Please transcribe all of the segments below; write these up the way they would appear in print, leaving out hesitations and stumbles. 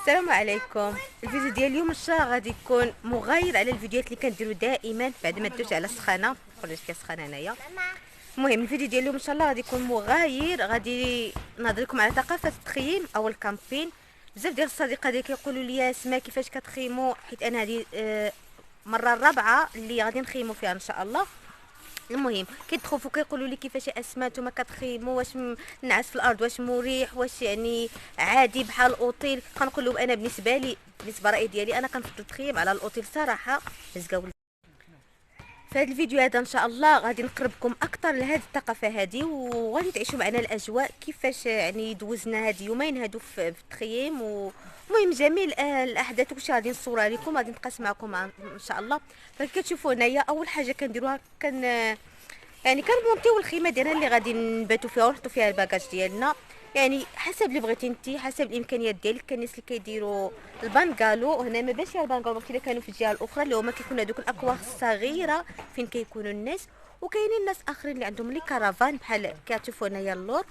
السلام عليكم. الفيديو ديال اليوم ان شاء الله غادي يكون مغاير على الفيديوهات اللي كنديروا دائما بعد ما دوز على السخانه. خرجت كسخانه هنايا. المهم الفيديو ديال اليوم ان شاء الله غادي يكون مغاير، غادي نهضر لكم على ثقافه التخييم او الكامبين. بزاف ديال الصديقات ديالي كيقولوا لي اسماء كيفاش كتخيموا، حيت انا هذه المره الرابعه اللي غادي نخيموا فيها ان شاء الله. المهم كيدخلوا كيقولوا لي كيفاش اسماء نتوما كتخيموا، واش نعس في الارض، واش مريح، واش يعني عادي بحال الاوتيل. كنقول لهم انا بالنسبه لي، بالنسبه رايي ديالي، انا كنفضل التخييم على الاوتيل صراحه. زقاو في هذا الفيديو هذا ان شاء الله غادي نقربكم اكثر لهذه الثقافه هذه، وغادي تعيشوا معنا الاجواء كيفاش يعني دوزنا هاد يومين هادو في التخييم. ومهم جميل الاحداث وكلشي غادي نصورها لكم، غادي نتقاسم معكم ان شاء الله. فكتشوفوا هنايا اول حاجه كنديروها يعني كنمونطيو الخيمه ديالنا اللي غادي نباتوا فيها ونحطوا فيها الباكاج ديالنا. يعني حسب اللي بغيتي انت، حسب الامكانيات ديالك. كاين الناس اللي كيديروا البانغالو هنا، ما باش البانغالو اللي كانوا في الجهه الاخرى اللي هما كيكونوا هذوك الاكواخ الصغيره فين كيكونوا الناس. وكاينين ناس اخرين اللي عندهم لي كرفان بحال كتشوفوا هنايا اللور.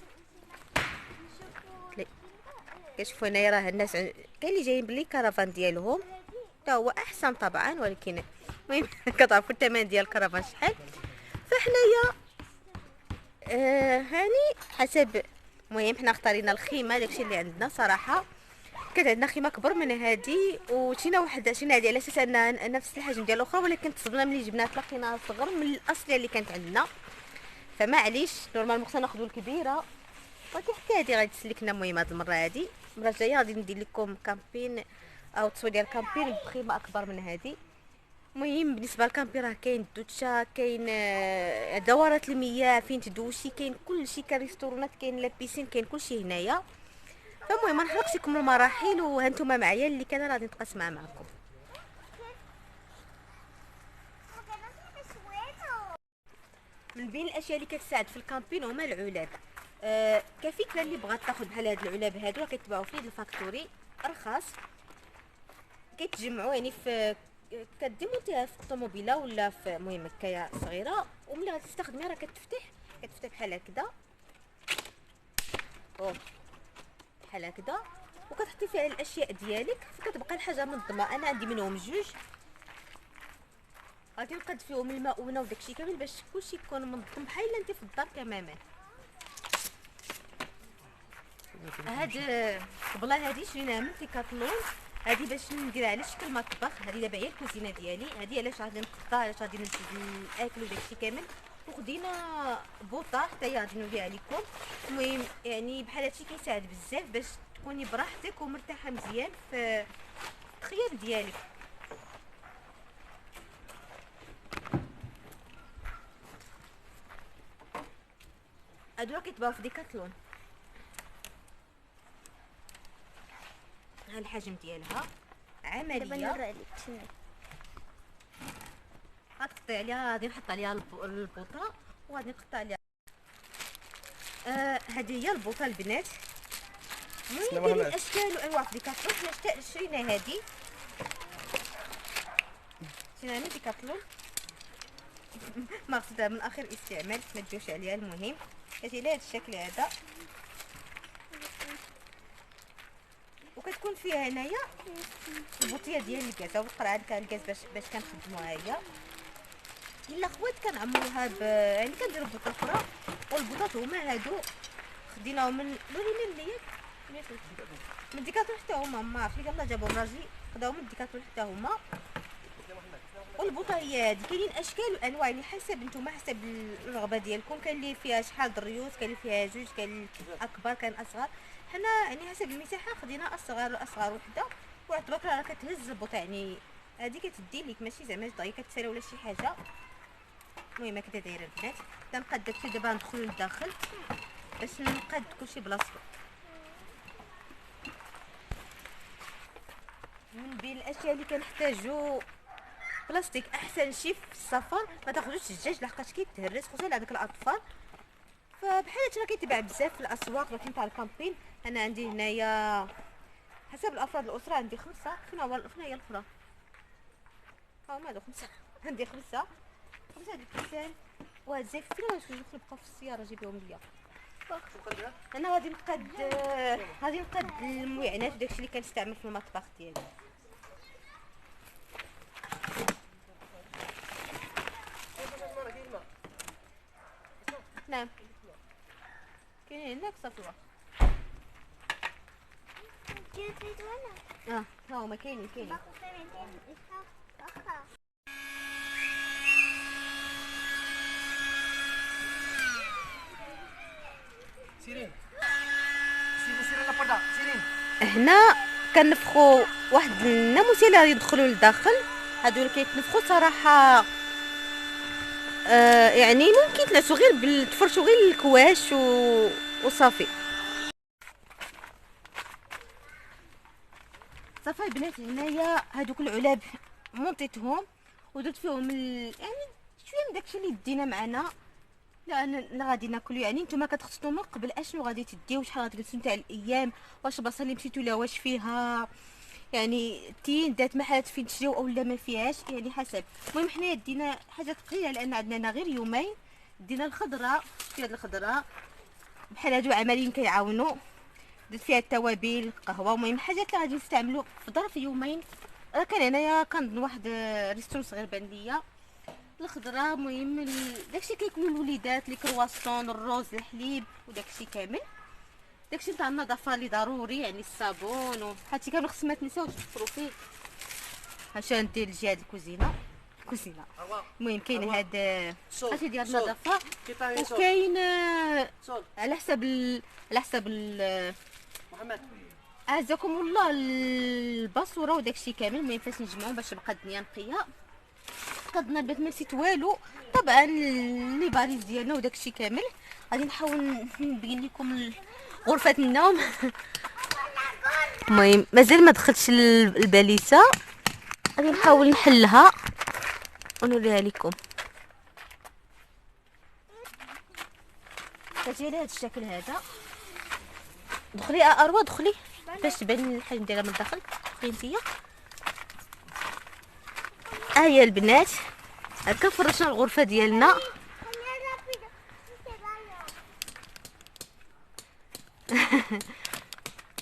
كتشوفوا هنايا راه الناس كاين اللي جايين بلي كرفان ديالهم، حتى هو احسن طبعا، ولكن المهم كتعرفوا الثمن ديال الكرفان شحال. فحنايا هاني حسب. المهم حنا اختارينا الخيمه داكشي اللي عندنا صراحه. كانت عندنا خيمه كبر من هذه، وشينا واحده شينا هذه على اساس انها نفس الحجم ديال الاخرى، ولكن تصدمنا ملي جبناها لقيناها صغر من الاصليه اللي كانت عندنا. فمعليش نورمالمون خصنا ناخذوا الكبيره، ولكن حتى هذه غادي تسلكنا. المهم هذه المره، هذه المره الجايه غادي ندير لكم كامبين او تصوير ديال الكامبين بخيمه اكبر من هذه. المهم بالنسبه للكامبي راه كاين الدوتشا، كاين دورات المياه فين تدوشي، كاين كلشي، كاين ريستورونات، كاين لابيسين، كاين كلشي هنايا. فالمهم ما نحرقش لكم المراحل، وهانتوما معايا اللي كان غادي نتقاسمها معكم. من بين الاشياء اللي كتساعد في الكامبين هما العلب. كفكره اللي بغات تاخذ بحال هاد العلب هادو راه كيتباعوا في الفاكتوري رخاص. كيتجمعوا يعني في كديمونتيها في الطوموبيله ولا في المهم هكايا صغيره، وملي غتستخدميها راه كتفتح بحال هكذا. بحال هكذا، وكتحطي فيها الاشياء ديالك، فكتبقى الحاجه منظمه. انا عندي منهم جوج، غادي نقاد فيهم الماء وداكشي كامل باش كلشي يكون منظم بحال انت في الدار تماما. هاد الطبله هادي شريناها من ديكاتلون، هادي باش نديرها على شكل مطبخ. هادي دابا هي الكوزينه ديالي، هادي علاش غادي نقطع، علاش غادي نزيد الاكل وداكشي كامل. وخدينا بوطه حتى هي غادي نوريها لكم. المهم يعني بحال هادشي كيساعد بزاف باش تكوني براحتك ومرتاحه مزيان في التخييم ديالك. هادو راه كيتباعو في ديكاتلون. ها الحجم ديالها عمليه. غتقطعي عليها، غادي نحط عليها البوطه، وغادي نقطع عليها. هذه هي البوطه البنات. المهم كاين الاشكال وانواع في ديكاتلون. حنا شرينا هذه، شرينا من ديكاتلون مقصودها من اخر استعمال، ما تجوش عليها. المهم كتجي لهذا الشكل هذا، وكتكون فيها هنايا البوطيه ديال الكاس او القرعه ديال الكاس باش كنخدموها هي. الا خوات كنعمروها يعني كنديروا بوطه اخرى. والبوطات هما هادو خديناهم من لورينا اللي من ديكاتلون حتى هما، ما عرفتش يلاه جابوهم راجلي خداهم من ديكاتلون حتى هما. والبوطه هي هادي. كاينين اشكال وانواع يعني حسب نتوما، حسب الرغبه ديالكم. كاين اللي فيها شحال الريوس، كاين اللي فيها جوج، كاين اكبر، كاين اصغر. حنا يعني حسب المساحه خدينا اصغر وحده. وعطبك راه كتهز البوطه، يعني هادي كتدي ليك ماشي زعما دغيا كتسالى ولا شي حاجه. المهم هكذا دايره البنات. تنقاد داكشي دابا ندخلو لداخل باش نقاد كلشي بلاصتو. من بين الاشياء اللي كنحتاجو بلاستيك، احسن شي في السفر ما تاخذوش الدجاج لحقاش كيتهرس، خصوصا لهذوك الاطفال. فبحال هادشي راه كيتباع بزاف في الاسواق لكن تاع الكامبين. انا عندي هنايا حسب الافراد الاسره عندي 5. فين هي الاخرى؟ ها هما هادو 5. عندي 5 هاد الكيسان. وهاد زيت فين غادي ندخل بقى في السياره جيبيهم ليا. انا غادي نقاد المعينات وداكشي اللي كنستعمل في المطبخ ديالي. نعم كاين هناك صافي. ها هما كاينين. هنا كنفخوا واحد الناموسيه اللي غادي يدخلوا للداخل. هادو اللي كيتنفخوا صراحه يعني ممكن تلعسوا غير تفرشوا غير الكواش وصافي. صافي البنات هنايا هادوك العلاب مونطيتهم ودرت فيهم يعني شويه من داكشي اللي دينا معنا لا غادي ناكلو. يعني نتوما كتخصصوا من قبل اشنو غادي تديو، شحال غتجلسوا نتاع الايام، واش البصل اللي مشيتو لا واش فيها يعني تين دات محلات فين تشريو او لا ما فيهاش، يعني حسب. المهم حنايا دينا حاجات قليله لان عندنا غير يومين. دينا الخضره، في هاد الخضره بحال هادو عمالين كيعاونوا، درت فيها التوابل القهوه، المهم حاجات اللي غادي نستعملوا في ظرف يومين. راه كان هنايا كنظن واحد ريستورون صغير بان ليا الخضره. المهم داكشي كياكلوا الوليدات، لي كرواسون، الروز، الحليب وداكشي كامل. داكشي تاع النظافه اللي ضروري، يعني الصابون وهادشي كامل خص ما تنساوش تفطروا فيه. هاش ندير لجهه الكوزينه. المهم كاين هاد هادشي ديال النظافه، وكاين على حساب محمد عزكم الله الباسوره وداكشي كامل. المهم فاش نجمعهم باش تبقى الدنيا نقيه. قدنا البنات ما نسيت والو طبعا لي باريز ديالنا وداكشي كامل. غادي نحاول نبين لكم غرفه النوم. المهم مازال ما دخلتش الباليسه، غادي نحاول نحلها ونوريها لكم. كتجي لهذا الشكل هذا. دخلي اروى دخلي باش تبان الحجم ديالها من الداخل. دخلي نتيا. هي البنات هكا فرشنا الغرفه ديالنا.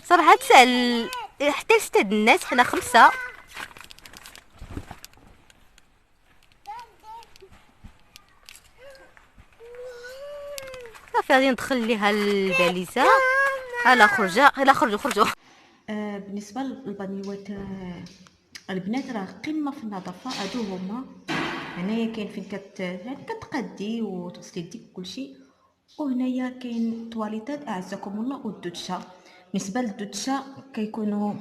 صراحه تسال حتى لستة الناس، حنا 5. صافي غادي ندخل ليها الباليزه. لا خرجوا. بالنسبه للبانيوات البنات راه قمه في النظافه. هادو هما هنايا كاين فين كتقادي وتغسلي يديك كلشي، وهنايا كاين طواليطات اعزكم الله والدوتشه. بالنسبه للدوتشه كيكونوا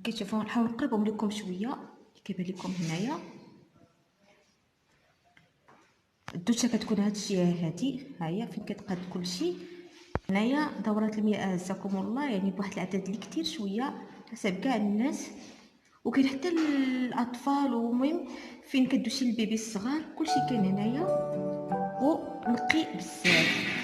كتشوفوا، نحاول نقربهم لكم شويه كيبان لكم. هنايا الدوشه كتكون هادشي هادي، ها هي فين كتقاد كلشي. هنايا دورات المياه اعزكم الله، يعني بواحد العدد اللي كتير شويه حسب كاع الناس، وكاين حتى الاطفال. ومهم فين كدوشي البيبي الصغار كلشي كاين هنايا ونقي بزاف.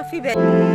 في بالي.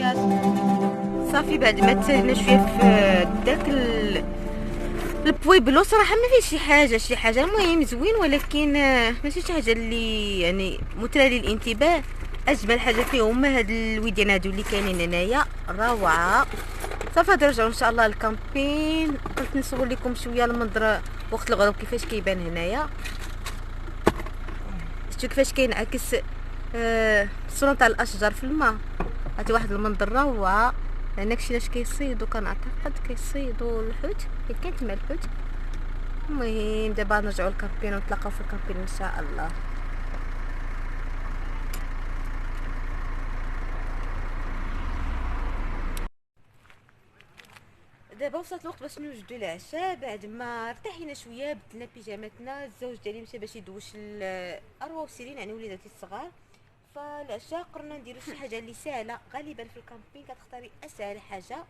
السندويشات. صافي بعد ما تسالينا شويه في داك البويبلو صراحه ما فيه شي حاجه المهم زوين، ولكن ماشي شي حاجه اللي يعني مثيره للانتباه. اجمل حاجه فيه هما هاد الويديان هادو اللي كاينين هنايا روعه. صافي غادي نرجعوا ان شاء الله للكامبين. قلت نصور لكم شويه المنظر وقت الغروب كيفاش كيبان هنايا. شفتوا كيفاش كينعكس الصوره تاع الاشجار في الماء. هاتي واحد المنظر روعه. هناك شي ناس كيصيدوا، كنعتقد كيصيدوا الحوت، حيت كاين تما الحوت. المهم دابا نرجعوا للكامبين ونتلاقاو في الكامبين ان شاء الله. دابا وصلت الوقت باش نوجدوا العشاء. بعد ما ارتحينا شويه بدلنا بيجامتنا، الزوج ديالي مشى باش يدوش اروى وسيرين يعني وليداتي الصغار. فالعشاء قررنا نديرو شي حاجه اللي سهله. غالبا في الكامبين كتختاري اسهل حاجه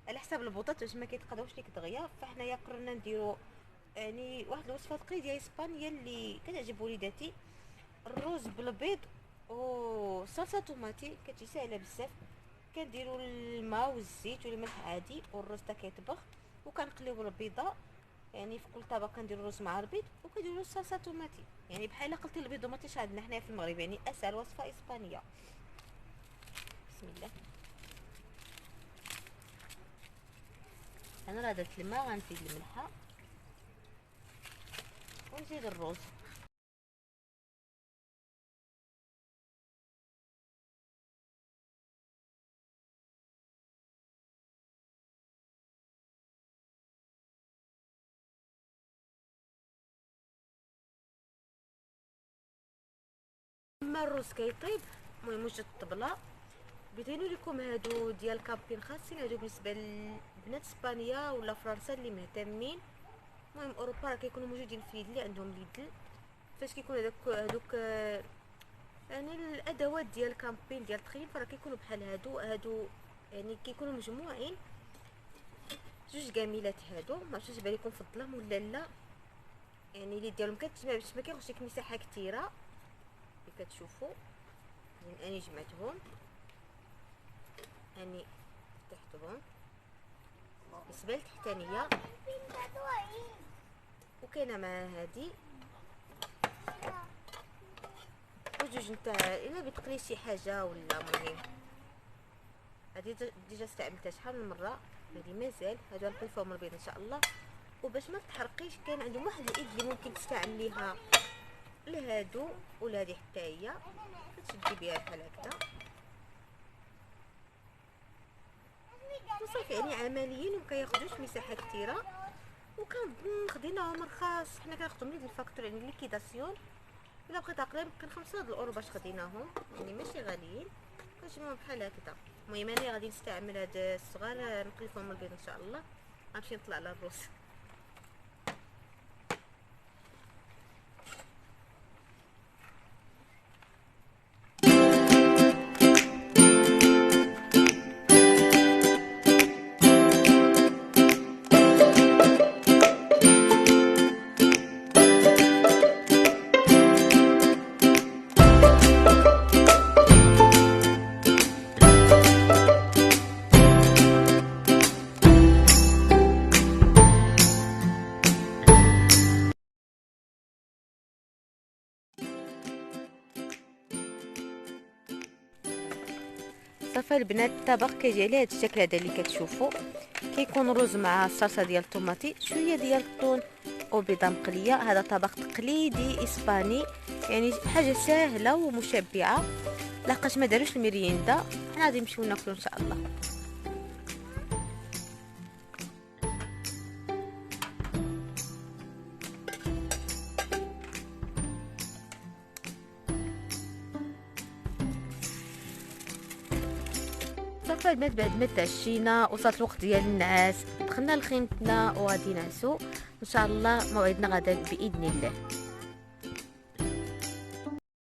على حساب البوطات باش ما كيتقداوش ليك دغيا. فحنايا قررنا نديرو يعني واحد الوصفه تقليديه اسبانيه اللي كتعجب وليداتي، الرز بالبيض وصلصه طوماطي. كتجي سهله بزاف. كنديروا الماء والزيت والملح عادي، والرز تا كيطبخ، وكنقليو البيضه. يعني في كل طبق كنديروا الرز مع البيض وكنديروا الصلصه طوماطي، يعني بحال قلتي البيض وماطيش عندنا حنايا في المغرب. يعني اسهل وصفه اسبانيه. بسم الله. انا راه درت الماء، غنزيد الملحه ونزيد الرز. اما الرز كيطيب المهم وجدت الطبله. بيدينوا لكم هادو ديال كابين خاصين، هادو بالنسبه لبنات اسبانيا ولا فرنسا اللي مهتمين. المهم اوروبا راه كيكونوا موجودين في ليدل، عندهم ليدل. فاش كيكون هادوك يعني الادوات ديال كامبين ديال التخييم، فراه كيكونوا بحال هادو يعني كيكونوا مجموعين. جوج كاميلات هادو، ما عرفتش واش بالكم في الظلام ولا لا. يعني اليد ديالهم كتجمع باش ما كياخذش ديك المساحه كثيره اللي كتشوفوا. يعني اني جمعتهم، اني فتحتهم بالنسبه للتحتانيه، وكاينه مع هادي وجوج نتاع الا بتقلي شي حاجه ولا. مهم هادي ديجا استعملتها شحال من مره، هادي مازال. هادو غنضيفهم البيض ان شاء الله. وباش ما تحرقيش كاين عندهم واحد الايد اللي ممكن تستعمليها لهادو ولهادي حتى هي، كتشدي بها بحال هكذا وصافي. يعني عمليين ومكياخدوش مساحه كثيره، وكنظن خديناهم رخاص. حنا كناخدهم لي الفاكتور يعني ليكيداسيون. الا بغيت عقلي يمكن 5 الاورو باش خديناهم، يعني ماشي غاليين. كنجمعهم بحال هكذا. المهم انا غادي نستعمل هاد الصغار نقلفهم البيض ان شاء الله. غنمشي نطلع على الروس. صافي البنات الطبق كيجي على هذا الشكل هذا اللي كتشوفوا. كيكون رز مع الصلصه ديال الطوماطي، شويه ديال الطون وبيضه مقليه. هذا طبق تقليدي اسباني، يعني حاجه سهله ومشبعه. لحقاش ما داروش الميريندا، حنا غادي نمشيو ناكلو ان شاء الله. صافي البنات بعد ما تعشينا وصلت الوقت ديال النعاس. دخلنا لخيمتنا وغادي نعسو ان شاء الله. موعدنا غدا باذن الله.